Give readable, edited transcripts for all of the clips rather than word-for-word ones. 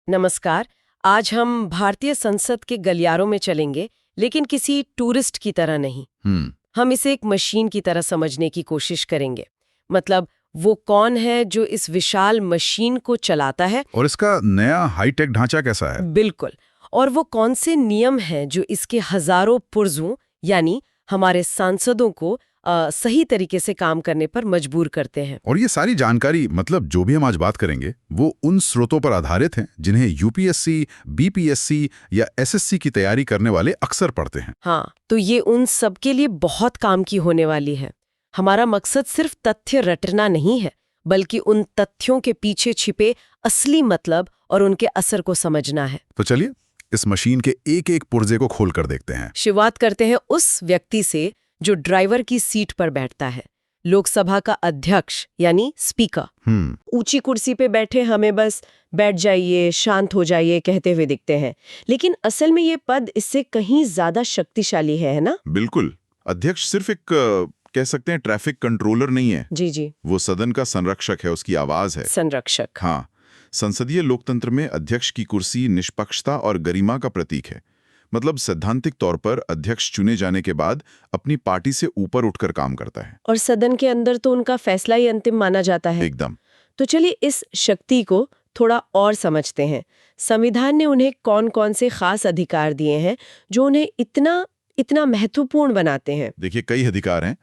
नमस्कार। आज हम भारतीय संसद के गलियारों में चलेंगे, लेकिन किसी टूरिस्ट की तरह नहीं। हम इसे एक मशीन की तरह समझने की कोशिश करेंगे। मतलब वो कौन है जो इस विशाल मशीन को चलाता है। और इसका नया हाईटेक ढांचा कैसा है? बिल्कुल। और वो कौन से नियम हैं जो इसके हजारों पुर्जों यानी हमारे सांसदों को सही तरीके से काम करने पर मजबूर करते हैं। और ये सारी जानकारी, मतलब जो भी हम आज बात करेंगे, वो उन स्रोतों पर आधारित हैं जिन्हें यूपीएससी, बीपीएससी या एसएससी की तैयारी करने वाले अक्सर पढ़ते हैं। हाँ, तो ये उन सब के लिए बहुत काम की होने वाली है। हमारा मकसद सिर्फ तथ्य रटना नहीं है, बल्कि उन तथ्यों के पीछे छिपे असली मतलब और उनके असर को समझना है। तो चलिए इस मशीन के एक एक पुर्जे को खोल कर देखते हैं। शुरुआत करते हैं उस व्यक्ति से जो ड्राइवर की सीट पर बैठता है, लोकसभा का अध्यक्ष यानी स्पीकर। ऊंची कुर्सी पे बैठे हमें बस बैठ जाइए, शांत हो जाइए कहते हुए दिखते हैं, लेकिन असल में ये पद इससे कहीं ज्यादा शक्तिशाली है ना? बिल्कुल। अध्यक्ष सिर्फ एक कह सकते हैं ट्रैफिक कंट्रोलर नहीं है। जी जी, वो सदन का संरक्षक है, उसकी आवाज है। संरक्षक। हाँ, संसदीय लोकतंत्र में अध्यक्ष की कुर्सी निष्पक्षता और गरिमा का प्रतीक है। मतलब सैद्धांतिक तौर पर अध्यक्ष चुने जाने के बाद अपनी पार्टी से ऊपर उठकर काम करता है। और सदन के अंदर तो उनका फैसला ही अंतिम माना जाता है। एकदम। तो चलिए इस शक्ति को थोड़ा और समझते हैं। संविधान ने उन्हें कौन कौन से खास अधिकार दिए हैं जो उन्हें इतना इतना महत्वपूर्ण बनाते हैं? देखिए, कई अधिकार हैं,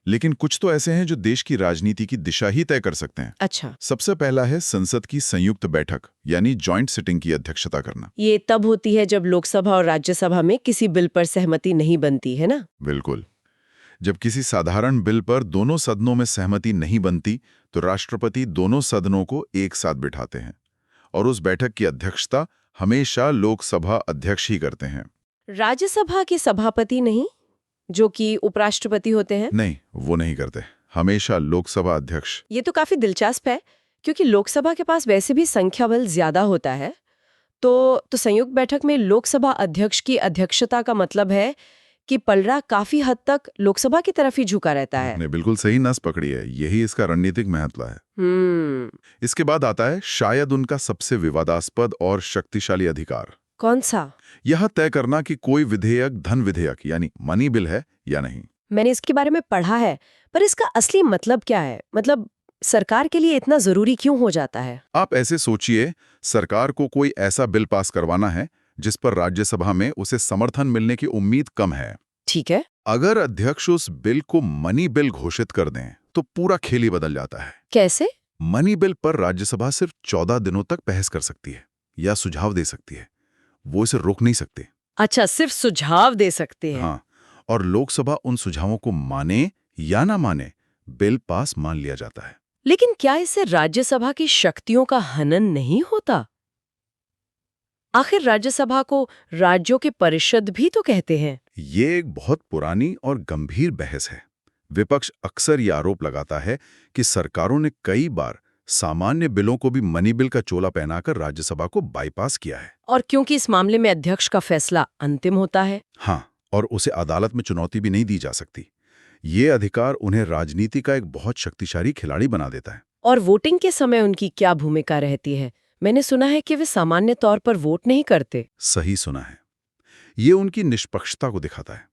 लेकिन कुछ तो ऐसे हैं जो देश की राजनीति की दिशा ही तय कर सकते हैं। अच्छा, सबसे पहला है संसद की संयुक्त बैठक यानी जॉइंट सिटिंग की अध्यक्षता करना। ये तब होती है जब लोकसभा और राज्यसभा में किसी बिल पर सहमति नहीं बनती है ना? बिल्कुल। जब किसी साधारण बिल पर दोनों सदनों में सहमति नहीं बनती तो राष्ट्रपति दोनों सदनों को एक साथ बिठाते हैं और उस बैठक की अध्यक्षता हमेशा लोकसभा अध्यक्ष ही करते हैं। राज्यसभा के सभापति नहीं, जो कि उपराष्ट्रपति होते हैं? नहीं, वो नहीं करते। हमेशा लोकसभा अध्यक्ष। ये तो काफी दिलचस्प है, क्योंकि लोकसभा के पास वैसे भी संख्या बल ज्यादा होता है। तो संयुक्त बैठक में लोकसभा अध्यक्ष की अध्यक्षता का मतलब है कि पलड़ा काफी हद तक लोकसभा की तरफ ही झुका रहता है। आपने बिल्कुल सही नस पकड़ी है। यही इसका रणनीतिक महत्व है। इसके बाद आता है शायद उनका सबसे विवादास्पद और शक्तिशाली अधिकार। कौन सा? यह तय करना कि कोई विधेयक धन विधेयक यानी मनी बिल है या नहीं। मैंने इसके बारे में पढ़ा है, पर इसका असली मतलब क्या है? मतलब सरकार के लिए इतना जरूरी क्यों हो जाता है? आप ऐसे सोचिए, सरकार को कोई ऐसा बिल पास करवाना है जिस पर राज्यसभा में उसे समर्थन मिलने की उम्मीद कम है। ठीक है। अगर अध्यक्ष उस बिल को मनी बिल घोषित कर दें तो पूरा खेल ही बदल जाता है। कैसे? मनी बिल पर राज्यसभा सिर्फ 14 दिनों तक बहस कर सकती है या सुझाव दे सकती है। वो इसे रोक नहीं सकते। अच्छा, सिर्फ सुझाव दे सकते हैं। हाँ, और लोकसभा उन सुझावों को माने या ना माने, बिल पास मान लिया जाता है। लेकिन क्या इससे राज्यसभा की शक्तियों का हनन नहीं होता? आखिर राज्यसभा को राज्यों के परिषद भी तो कहते हैं। ये एक बहुत पुरानी और गंभीर बहस है। विपक्ष अक्सर ये आरोप लगाता है कि सरकारों ने कई बार सामान्य बिलों को भी मनी बिल का चोला पहनाकर राज्यसभा को बाईपास किया है। और क्योंकि इस मामले में अध्यक्ष का फैसला अंतिम होता है। हाँ, और उसे अदालत में चुनौती भी नहीं दी जा सकती। ये अधिकार उन्हें राजनीति का एक बहुत शक्तिशाली खिलाड़ी बना देता है। और वोटिंग के समय उनकी क्या भूमिका रहती है? मैंने सुना है कि वे सामान्य तौर पर वोट नहीं करते। सही सुना है। ये उनकी निष्पक्षता को दिखाता है।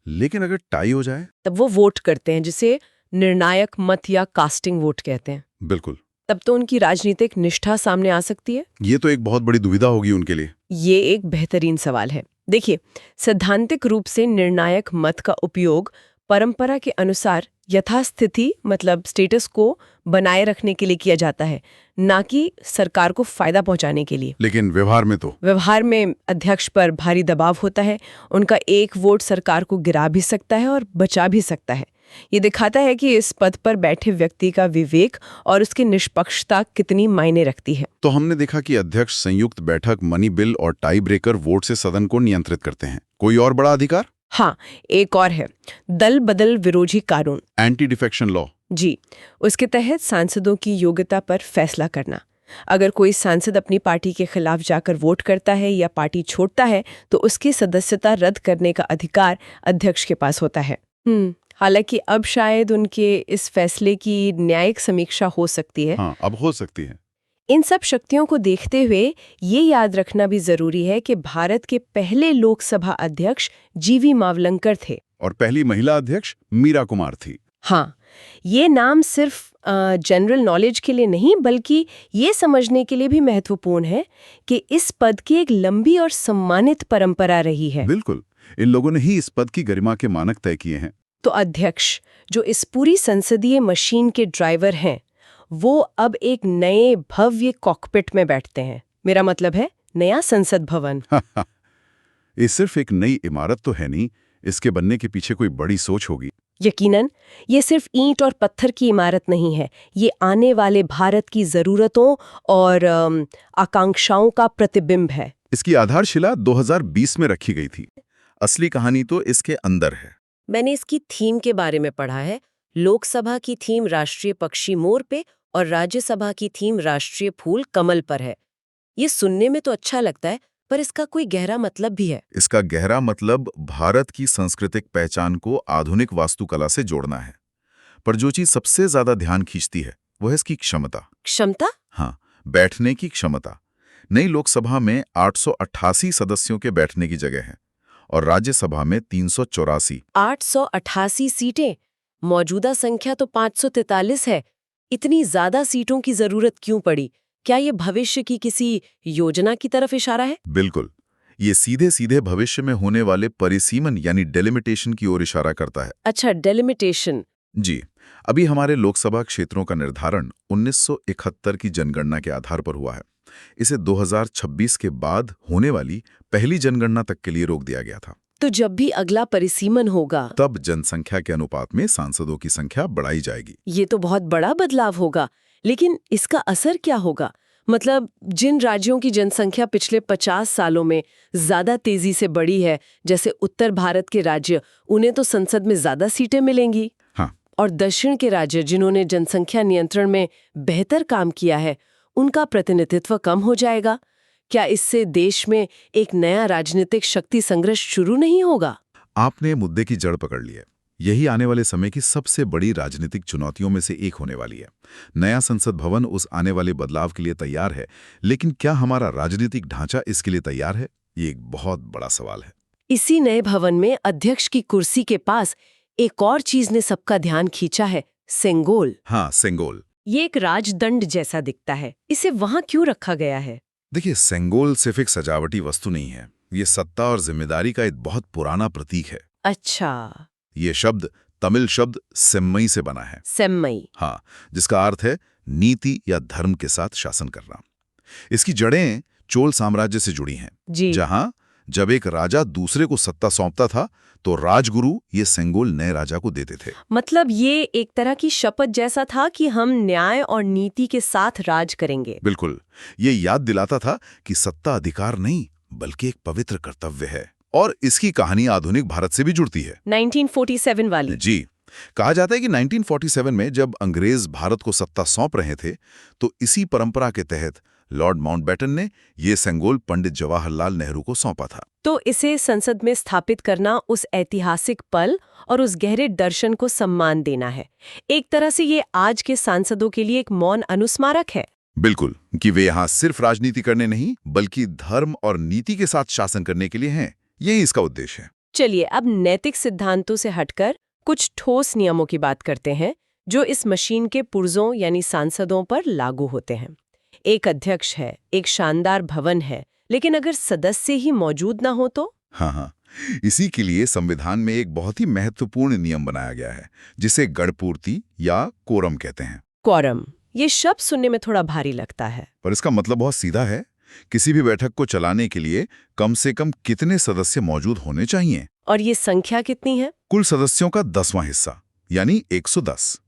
लेकिन अगर टाई हो जाए तब वो वोट करते हैं, जिसे निर्णायक मत या कास्टिंग वोट कहते हैं। बिल्कुल, तब तो उनकी राजनीतिक निष्ठा सामने आ सकती है। ये तो एक बहुत बड़ी दुविधा होगी उनके लिए। ये एक बेहतरीन सवाल है। देखिए, सैद्धांतिक रूप से निर्णायक मत का उपयोग परंपरा के अनुसार यथास्थिति मतलब स्टेटस को बनाए रखने के लिए किया जाता है, ना कि सरकार को फायदा पहुंचाने के लिए। लेकिन व्यवहार में अध्यक्ष पर भारी दबाव होता है। उनका एक वोट सरकार को गिरा भी सकता है और बचा भी सकता है। ये दिखाता है कि इस पद पर बैठे व्यक्ति का विवेक और उसकी निष्पक्षता कितनी मायने रखती है। तो हमने देखा कि अध्यक्ष संयुक्त बैठक, मनी बिल और टाई ब्रेकर वोट से सदन को नियंत्रित करते हैं। कोई और बड़ा अधिकार? हाँ, एक और है, दल बदल विरोधी कानून, एंटी डिफेक्शन लॉ। जी, उसके तहत सांसदों की योग्यता पर फैसला करना। अगर कोई सांसद अपनी पार्टी के खिलाफ जाकर वोट करता है या पार्टी छोड़ता है तो उसकी सदस्यता रद्द करने का अधिकार अध्यक्ष के पास होता है। हालांकि अब शायद उनके इस फैसले की न्यायिक समीक्षा हो सकती है। हाँ, अब हो सकती है। इन सब शक्तियों को देखते हुए ये याद रखना भी जरूरी है कि भारत के पहले लोकसभा अध्यक्ष जीवी मावलंकर थे और पहली महिला अध्यक्ष मीरा कुमार थी। हाँ, ये नाम सिर्फ जनरल नॉलेज के लिए नहीं बल्कि ये समझने के लिए भी महत्वपूर्ण है कि इस पद की एक लंबी और सम्मानित परंपरा रही है। बिल्कुल, इन लोगों ने ही इस पद की गरिमा के मानक तय किए हैं। तो अध्यक्ष, जो इस पूरी संसदीय मशीन के ड्राइवर हैं, वो अब एक नए भव्य कॉकपिट में बैठते हैं। मेरा मतलब है नया संसद भवन। ये सिर्फ एक नई इमारत तो है नहीं, इसके बनने के पीछे कोई बड़ी सोच होगी। यकीनन, ये सिर्फ ईंट और पत्थर की इमारत नहीं है, ये आने वाले भारत की जरूरतों और आकांक्षाओं का प्रतिबिंब है। इसकी आधारशिला 2020 में रखी गई थी। असली कहानी तो इसके अंदर है। मैंने इसकी थीम के बारे में पढ़ा है। लोकसभा की थीम राष्ट्रीय पक्षी मोर पे और राज्यसभा की थीम राष्ट्रीय फूल कमल पर है। ये सुनने में तो अच्छा लगता है, पर इसका कोई गहरा मतलब भी है। इसका गहरा मतलब भारत की सांस्कृतिक पहचान को आधुनिक वास्तुकला से जोड़ना है। पर जो चीज सबसे ज्यादा ध्यान खींचती है वो है इसकी क्षमता। क्षमता? हाँ, बैठने की क्षमता। नई लोकसभा में 888 सदस्यों के बैठने की जगह है और राज्यसभा में 384। 888 सीटें। मौजूदा संख्या तो 543 है। इतनी ज्यादा सीटों की जरूरत क्यों पड़ी? क्या ये भविष्य की किसी योजना की तरफ इशारा है? बिल्कुल, ये सीधे सीधे भविष्य में होने वाले परिसीमन यानी डेलिमिटेशन की ओर इशारा करता है। अच्छा, डेलिमिटेशन। जी, अभी हमारे लोकसभा क्षेत्रों का निर्धारण 1971 की जनगणना के आधार पर हुआ है। इसे 2026 के बाद होने वाली पहली जनगणना तक के लिए रोक दिया गया था। तो जब भी अगला परिसीमन होगा तब जनसंख्या के अनुपात में सांसदों की संख्या बढ़ाई जाएगी। ये तो बहुत बड़ा बदलाव होगा, लेकिन इसका असर क्या होगा? मतलब जिन राज्यों की जनसंख्या पिछले 50 सालों में ज्यादा तेजी से बढ़ी है, जैसे उत्तर भारत के राज्य, उन्हें तो संसद में ज्यादा सीटें मिलेंगी। हाँ। और दक्षिण के राज्य, जिन्होंने जनसंख्या नियंत्रण में बेहतर काम किया है, उनका प्रतिनिधित्व कम हो जाएगा। क्या इससे देश में एक नया राजनीतिक शक्ति संघर्ष शुरू नहीं होगा? आपने मुद्दे की जड़ पकड़ ली है। यही आने वाले समय की सबसे बड़ी राजनीतिक चुनौतियों में से एक होने वाली है। नया संसद भवन उस आने वाले बदलाव के लिए तैयार है, लेकिन क्या हमारा राजनीतिक ढांचा इसके लिए तैयार है? ये एक बहुत बड़ा सवाल है। इसी नए भवन में अध्यक्ष की कुर्सी के पास एक और चीज ने सबका ध्यान खींचा है, सेंगोल। हाँ, सेंगोल। ये एक राजदंड जैसा दिखता है। इसे वहां क्यों रखा गया है? देखिए, सेंगोल सिर्फ एक सजावटी वस्तु नहीं है, ये सत्ता और जिम्मेदारी का एक बहुत पुराना प्रतीक है। अच्छा। ये शब्द तमिल शब्द सेम्मई से बना है। सेम्मई। हाँ, जिसका अर्थ है नीति या धर्म के साथ शासन करना। इसकी जड़ें चोल साम्राज्य से जुड़ी हैं, जहां जब एक राजा दूसरे को सत्ता सौंपता था तो राजगुरु ये सेंगोल नए राजा को देते थे। मतलब ये एक तरह की शपथ जैसा था कि हम न्याय और नीति के साथ राज करेंगे। बिल्कुल, ये याद दिलाता था कि सत्ता अधिकार नहीं बल्कि एक पवित्र कर्तव्य है। और इसकी कहानी आधुनिक भारत से भी जुड़ती है। 1947 वाली। जी, कहा जाता है कि 1947 में जब अंग्रेज भारत को सत्ता सौंप रहे थे तो इसी परंपरा के तहत लॉर्ड माउंटबेटन ने ये सेंगोल पंडित जवाहरलाल नेहरू को सौंपा था। तो इसे संसद में स्थापित करना उस ऐतिहासिक पल और उस गहरे दर्शन को सम्मान देना है। एक तरह से ये आज के सांसदों के लिए एक मौन अनुस्मारक है। बिल्कुल, कि वे यहाँ सिर्फ राजनीति करने नहीं बल्कि धर्म और नीति के साथ शासन करने के लिए हैं। यही इसका उद्देश्य है। चलिए अब नैतिक सिद्धांतों से हटकर कुछ ठोस नियमों की बात करते हैं जो इस मशीन के पुर्जों यानी सांसदों पर लागू होते हैं। एक अध्यक्ष है, एक शानदार भवन है, लेकिन अगर सदस्य ही मौजूद ना हो तो? हाँ, इसी के लिए संविधान में एक बहुत ही महत्वपूर्ण नियम बनाया गया है जिसे गणपूर्ति या कोरम कहते हैं। कोरम, ये शब्द सुनने में थोड़ा भारी लगता है, पर इसका मतलब बहुत सीधा है। किसी भी बैठक को चलाने के लिए कम से कम कितने सदस्य मौजूद होने चाहिए। और ये संख्या कितनी है? कुल सदस्यों का 10वां हिस्सा यानी 110।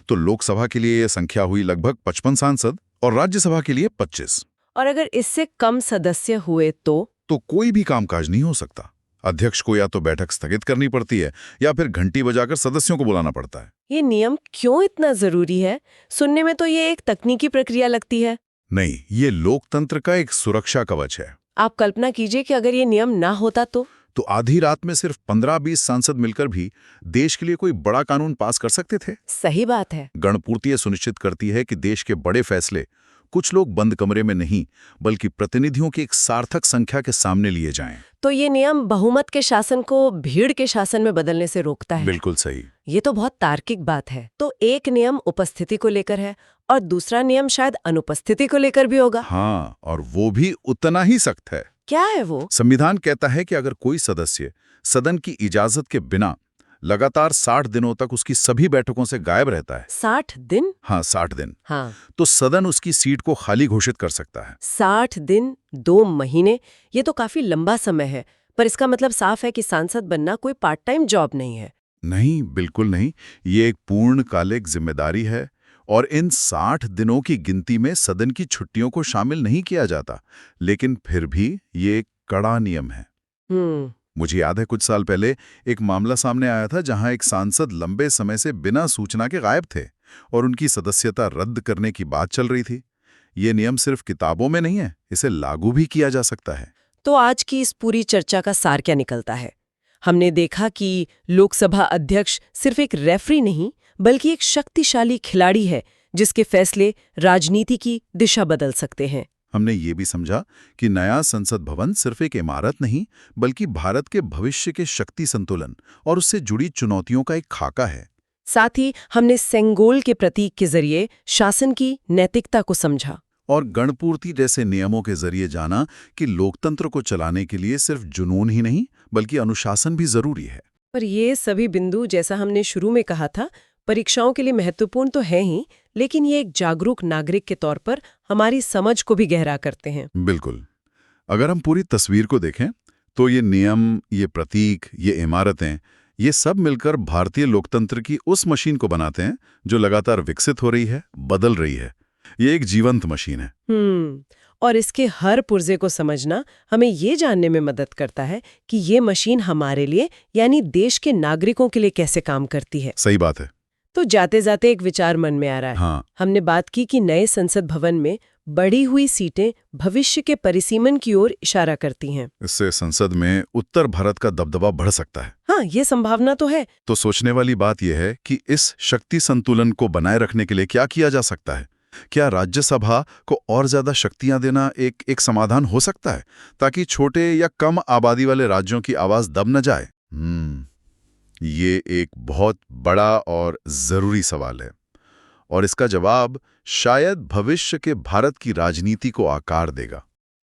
तो लोकसभा के लिए यह संख्या हुई लगभग 55 सांसद और राज्यसभा के लिए 25। और अगर इससे कम सदस्य हुए तो कोई भी कामकाज नहीं हो सकता। अध्यक्ष को या तो बैठक स्थगित करनी पड़ती है या फिर घंटी बजाकर सदस्यों को बुलाना पड़ता है। ये नियम क्यों इतना जरूरी है? सुनने में तो ये एक तकनीकी प्रक्रिया लगती है। नहीं, ये लोकतंत्र का एक सुरक्षा कवच है। आप कल्पना कीजिए कि अगर ये नियम ना होता तो आधी रात में सिर्फ 15-20 सांसद मिलकर भी देश के लिए कोई बड़ा कानून पास कर सकते थे। सही बात है। गणपूर्ति सुनिश्चित करती है कि देश के बड़े फैसले कुछ लोग बंद कमरे में नहीं बल्कि प्रतिनिधियों की एक सार्थक संख्या के सामने लिए जाएं। तो ये नियम बहुमत के शासन को भीड़ के शासन में बदलने से रोकता है। बिल्कुल सही। ये तो बहुत तार्किक बात है। तो एक नियम उपस्थिति को लेकर है और दूसरा नियम शायद अनुपस्थिति को लेकर भी होगा। हाँ, और वो भी उतना ही सख्त है। क्या है वो? संविधान कहता है कि अगर कोई सदस्य सदन की इजाजत के बिना लगातार 60 दिनों तक उसकी सभी बैठकों से गायब रहता है। 60 दिन? हाँ, 60 दिन। हाँ। तो सदन उसकी सीट को खाली घोषित कर सकता है। 60 दिन, 2 महीने, ये तो काफी लंबा समय है। पर इसका मतलब साफ है कि सांसद बनना कोई पार्ट टाइम जॉब नहीं है। नहीं, बिल्कुल नहीं। ये एक पूर्णकालिक जिम्मेदारी है और इन 60 दिनों की गिनती में सदन की छुट्टियों को शामिल नहीं किया जाता। लेकिन फिर भी ये एक कड़ा नियम है। मुझे याद है कुछ साल पहले एक मामला सामने आया था जहां एक सांसद लंबे समय से बिना सूचना के गायब थे और उनकी सदस्यता रद्द करने की बात चल रही थी। ये नियम सिर्फ किताबों में नहीं है, इसे लागू भी किया जा सकता है। तो आज की इस पूरी चर्चा का सार क्या निकलता है? हमने देखा कि लोकसभा अध्यक्ष सिर्फ एक रेफरी नहीं बल्कि एक शक्तिशाली खिलाड़ी है जिसके फैसले राजनीति की दिशा बदल सकते हैं। हमने ये भी समझा कि नया संसद भवन सिर्फ एक इमारत नहीं बल्कि भारत के भविष्य के शक्ति संतुलन और उससे जुड़ी चुनौतियों का एक खाका है। साथ ही हमने सेंगोल के प्रतीक के जरिए शासन की नैतिकता को समझा और गणपूर्ति जैसे नियमों के जरिए जाना कि लोकतंत्र को चलाने के लिए सिर्फ जुनून ही नहीं बल्कि अनुशासन भी जरूरी है। पर ये सभी बिंदु, जैसा हमने शुरू में कहा था, परीक्षाओं के लिए महत्वपूर्ण तो है ही, लेकिन ये एक जागरूक नागरिक के तौर पर हमारी समझ को भी गहरा करते हैं। बिल्कुल। अगर हम पूरी तस्वीर को देखें तो ये नियम, ये प्रतीक, ये इमारतें, ये सब मिलकर भारतीय लोकतंत्र की उस मशीन को बनाते हैं जो लगातार विकसित हो रही है, बदल रही है। ये एक जीवंत मशीन है। और इसके हर पुर्जे को समझना हमें ये जानने में मदद करता है कि ये मशीन हमारे लिए यानी देश के नागरिकों के लिए कैसे काम करती है। सही बात है। तो जाते जाते एक विचार मन में आ रहा है। हाँ। हमने बात की कि नए संसद भवन में बढ़ी हुई सीटें भविष्य के परिसीमन की ओर इशारा करती हैं। इससे संसद में उत्तर भारत का दबदबा बढ़ सकता है। हाँ, ये संभावना तो है। तो सोचने वाली बात यह है कि इस शक्ति संतुलन को बनाए रखने के लिए क्या किया जा सकता है? क्या राज्यसभा को और ज्यादा शक्तियां देना एक समाधान हो सकता है ताकि छोटे या कम आबादी वाले राज्यों की आवाज दब न जाए? ये एक बहुत बड़ा और जरूरी सवाल है और इसका जवाब शायद भविष्य के भारत की राजनीति को आकार देगा।